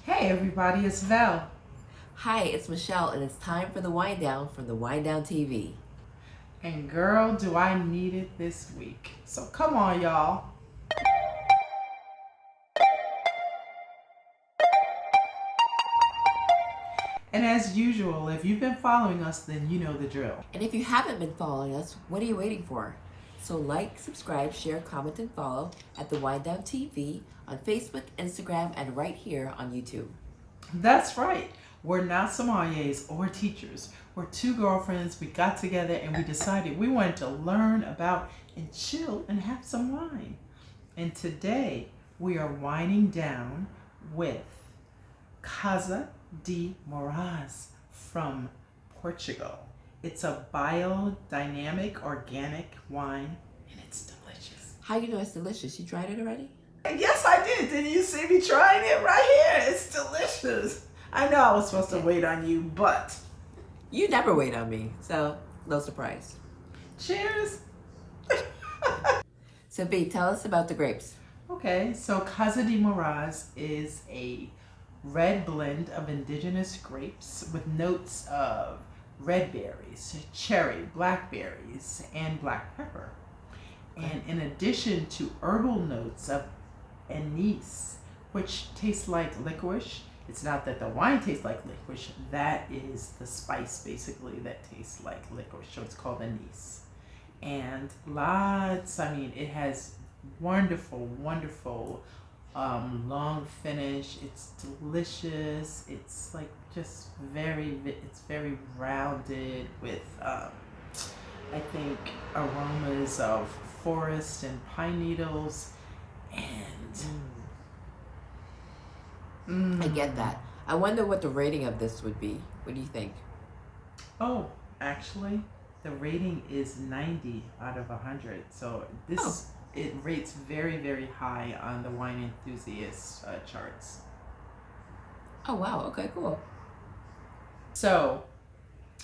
Hey everybody, it's Val. Hi, it's Michelle, and it's time for the Wind Down from the Wind Down TV. And girl, do I need it this week. So come on, y'all. And as usual, if you've been following us, then you know the drill. And if you haven't been following us, what are you waiting for? So like, subscribe, share, comment, and follow at the Wind Down TV on Facebook, Instagram, and right here on YouTube. That's right. We're not sommeliers or teachers. We're two girlfriends. We got together and we decided we wanted to learn about and chill and have some wine. And today we are winding down with Casa De Mouraz from Portugal. It's a biodynamic organic wine and it's delicious. How you know it's delicious? You tried it already? Yes, I did. Didn't you see me trying it right here? It's delicious. I know I was supposed to wait on you, but You never wait on me, so no surprise. cheers. So B, tell us about the grapes. Okay, so Casa de Mouraz is a red blend of indigenous grapes with notes of red berries, cherry, blackberries, and black pepper. And in addition to herbal notes of anise, which tastes like licorice. It's not that the wine tastes like licorice, that is the spice basically that tastes like licorice, so it's called anise. And it has wonderful, long finish. It's delicious. It's like just it's very rounded with, I think, aromas of forest and pine needles. And I get that. I wonder what the rating of this would be. What do you think? oh, actually, the rating is 90 out of 100. So it rates very, very high on the wine enthusiast charts. Oh wow, okay, cool. So,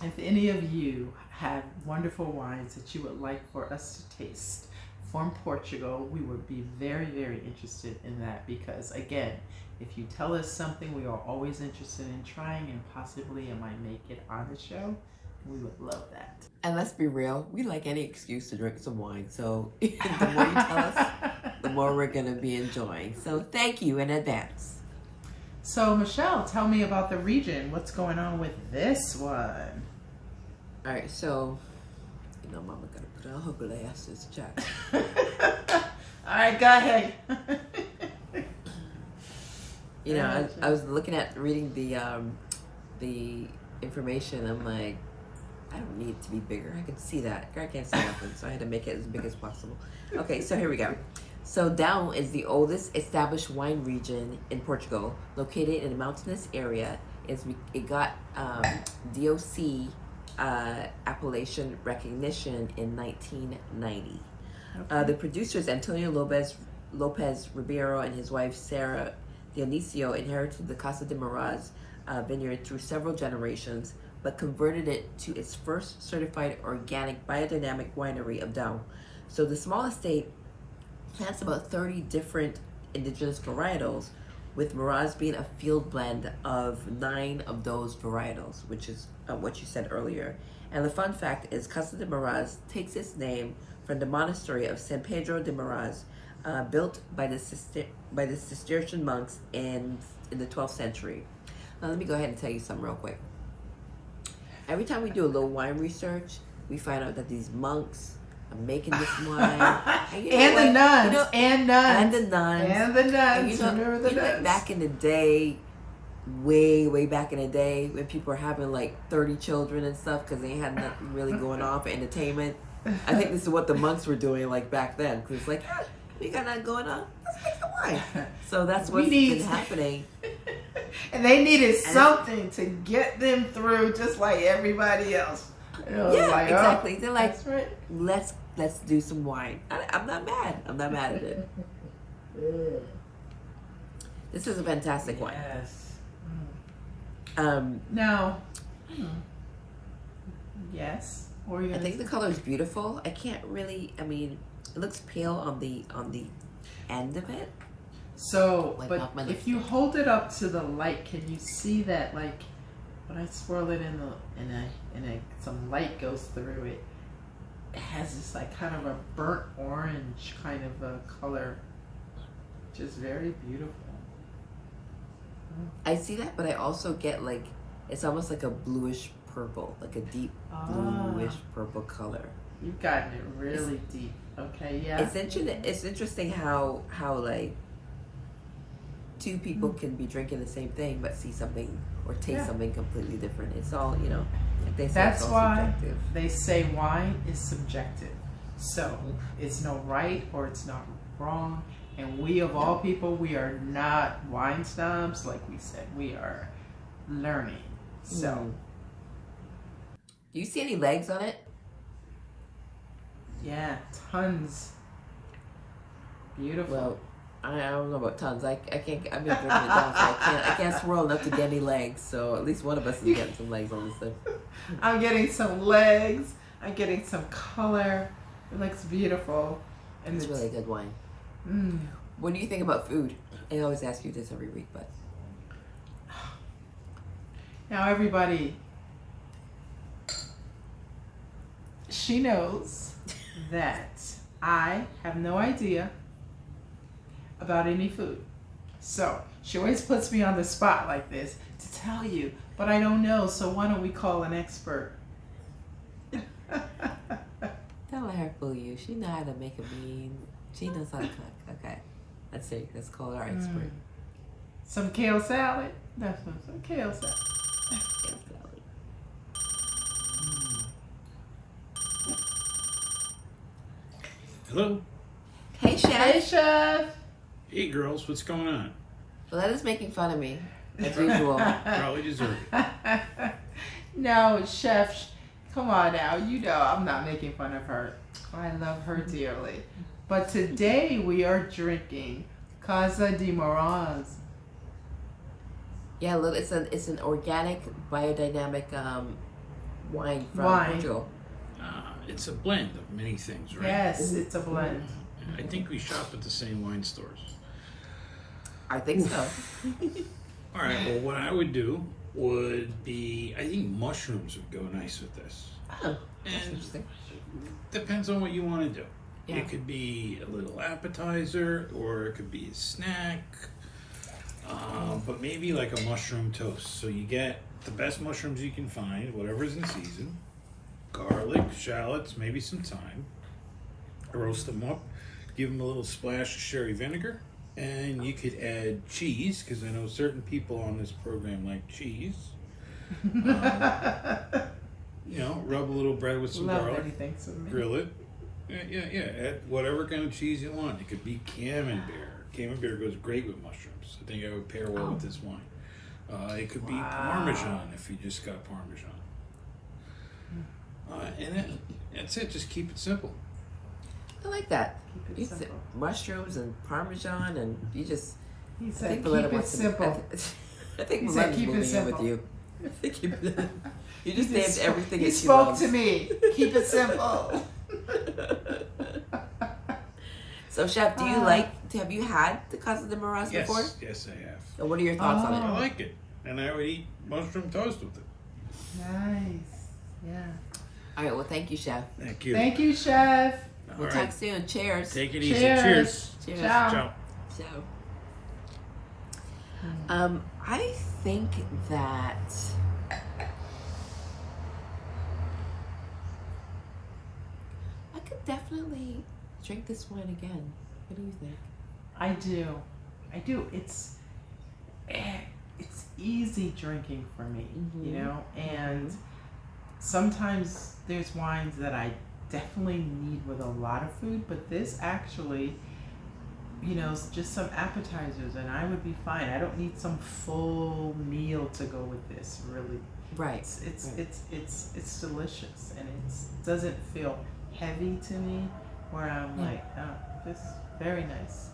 if any of you have wonderful wines that you would like for us to taste from Portugal, we would be very, very interested in that because, again, if you tell us something we are always interested in trying and possibly it might make it on the show, we would love that. And let's be real, we like any excuse to drink some wine. So the more you tell us, the more we're going to be enjoying. So thank you in advance. So, Michelle, tell me about the region. What's going on with this one? All right, so, Mama got to put on her glasses, check. All right, go ahead. I was reading the information. I'm like, I don't need it to be bigger. I can see that. I can't see nothing, so I had to make it as big as possible. Okay, so here we go. So Down is the oldest established wine region in Portugal, located in a mountainous area. It got DOC appellation recognition in 1990. Okay. The producers Antonio Lopez Ribeiro and his wife Sarah Dionisio inherited the Casa de Mouraz vineyard through several generations, but converted it to its first certified organic biodynamic winery of Down. So the small estate plants about 30 different indigenous varietals, with Mouraz being a field blend of 9 of those varietals, which is what you said earlier. And the fun fact is Casa de Mouraz takes its name from the monastery of San Pedro de Mouraz, built by the Cistercian monks in the 12th century. Now let me go ahead and tell you something real quick. Every time we do a little wine research, we find out that these monks are making this wine. And the nuns. And the nuns. Remember the nuns. Back in the day, way back in the day, when people were having like 30 children and stuff because they had nothing really going on for entertainment. I think this is what the monks were doing like back then, because it's like, we got nothing going on, let's make some wine. So that's what's been happening. And they needed something to get them through, just like everybody else. Exactly. They're like, that's right. let's do some wine. I'm not mad. I'm not mad at it. This is a fantastic wine. Yes. Now, yes. I think the color is beautiful. I can't really. I mean, it looks pale on the end of it. So, Wipe but off my if you lipstick. hold it up to the light, can you see that? Like when I swirl it in some light goes through it, it has this like kind of a burnt orange kind of a color, which is very beautiful. I see that, but I also get like it's almost like a bluish purple, like a deep Ah. bluish purple color. You've gotten it really deep. Okay, yeah. It's interesting how like two people can be drinking the same thing but see something or taste Yeah. something completely different. It's all, you know, like they say, That's it's all why subjective. they say wine is subjective. So it's no right or it's not wrong. And we of all people, we are not wine snobs, like we said. We are learning. So Mm. Do you see any legs on it? yeah, tons. Beautiful. Well, I don't know about tons. I can't. I've been drinking it down, so I can't swirl enough to get any legs. So at least one of us is getting some legs on this thing. I'm getting some legs. I'm getting some color. It looks beautiful. And It's really good wine. Mm. What do you think about food? I always ask you this every week, but Now everybody, she knows that I have no idea about any food. So she always puts me on the spot like this to tell you, but I don't know, so why don't we call an expert? don't let her fool you. She knows how to make a mean. She knows how to cook. Okay, let's see. Let's call our expert. Some kale salad? That's what some kale salad. Kale salad. Hello. Hey, chef. Hey, chef. Hey, girls. What's going on? Glenda's making fun of me as usual. Probably deserve it. No, chef, come on now. You know I'm not making fun of her. I love her dearly. But today we are drinking Casa de Mouraz. Yeah, look, it's an organic biodynamic wine from Wine. Portugal. It's a blend of many things, right? Yes, it's a blend. I think we shop at the same wine stores. I think so. All right. Well, what I would do would be, I think mushrooms would go nice with this. Oh, that's And interesting. depends on what you want to do. Yeah. It could be a little appetizer, or it could be a snack. But maybe like a mushroom toast. So you get the best mushrooms you can find, whatever's in season. Garlic, shallots, maybe some thyme. Roast them up. Give them a little splash of sherry vinegar. And you could add cheese, because I know certain people on this program like cheese. You know, rub a little bread with some Love garlic. anything so me. Grill it. Yeah. Add whatever kind of cheese you want. It could be camembert. Camembert goes great with mushrooms. I think I would pair well with this wine. It could be Parmesan if you just got Parmesan. And that's it. Just keep it simple. I like that. Keep it You said simple. mushrooms and Parmesan, and you just. He I said, think keep Belinda it wants to- simple. I think He said, Belinda's keep it moving in simple. with you. I think you just He named just- everything He that she spoke loves. to me. Keep it simple. So, chef, do you have you had the Casa de Mouraz before? Yes, I have. So what are your thoughts on I it? like it, and I would eat mushroom toast with it. Nice. Yeah. All right, well, thank you, chef. Thank you. Thank you, chef. All We'll right. talk soon. Cheers. Take it easy. Cheers. Cheers. Cheers. Ciao. Ciao. So, I think that I could definitely drink this wine again. What do you think? I do. It's easy drinking for me, you know, and sometimes there's wines that I definitely need with a lot of food, but this actually, you know, is just some appetizers and I would be fine. I don't need some full meal to go with this, really. Right. It's delicious and it doesn't feel heavy to me where I'm like, oh, this very nice.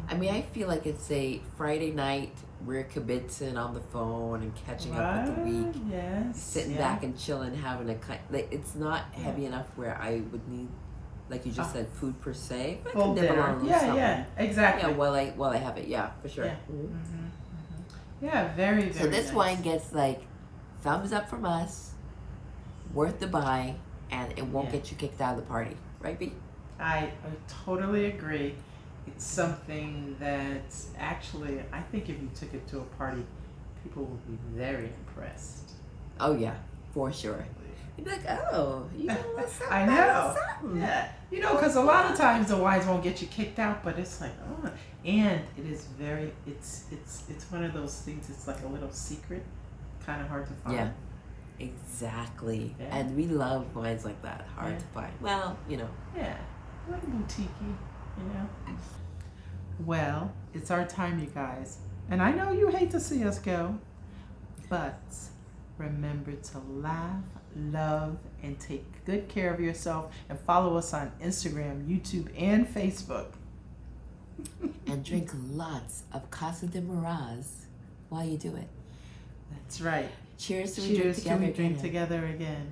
I mean, I feel like it's a Friday night. We're kibitzing on the phone and catching up with the week. Yes. Sitting back and chilling, having a like. It's not heavy enough where I would need like you just Oh. said, food per se. I Full could nibble dinner. on a little Yeah, something. yeah, exactly. Yeah, while I have it, yeah, for sure. Yeah. Mhm. Yeah, very, very So this nice. wine gets like thumbs up from us, worth the buy, and it won't Yeah. get you kicked out of the party, right, B? I totally agree. It's something that actually, I think if you took it to a party, people would be very impressed. Oh yeah, for sure. You'd be like, oh, you know what's up? I know. Something. Yeah. You know, because a lot of times the wines won't get you kicked out, but it's like, oh, and it is very, it's one of those things. It's like a little secret, kind of hard to find. Yeah, exactly. Yeah. And we love wines like that, hard Yeah. to find. Well, you know. Yeah, a little boutique-y, you know. Well, it's our time, you guys, and I know you hate to see us go, but remember to laugh, love, and take good care of yourself, and follow us on Instagram, YouTube, and Facebook. And drink lots of Casa De Mouraz while you do it. That's right. Cheers to we Cheers drink till we together drink again. together again.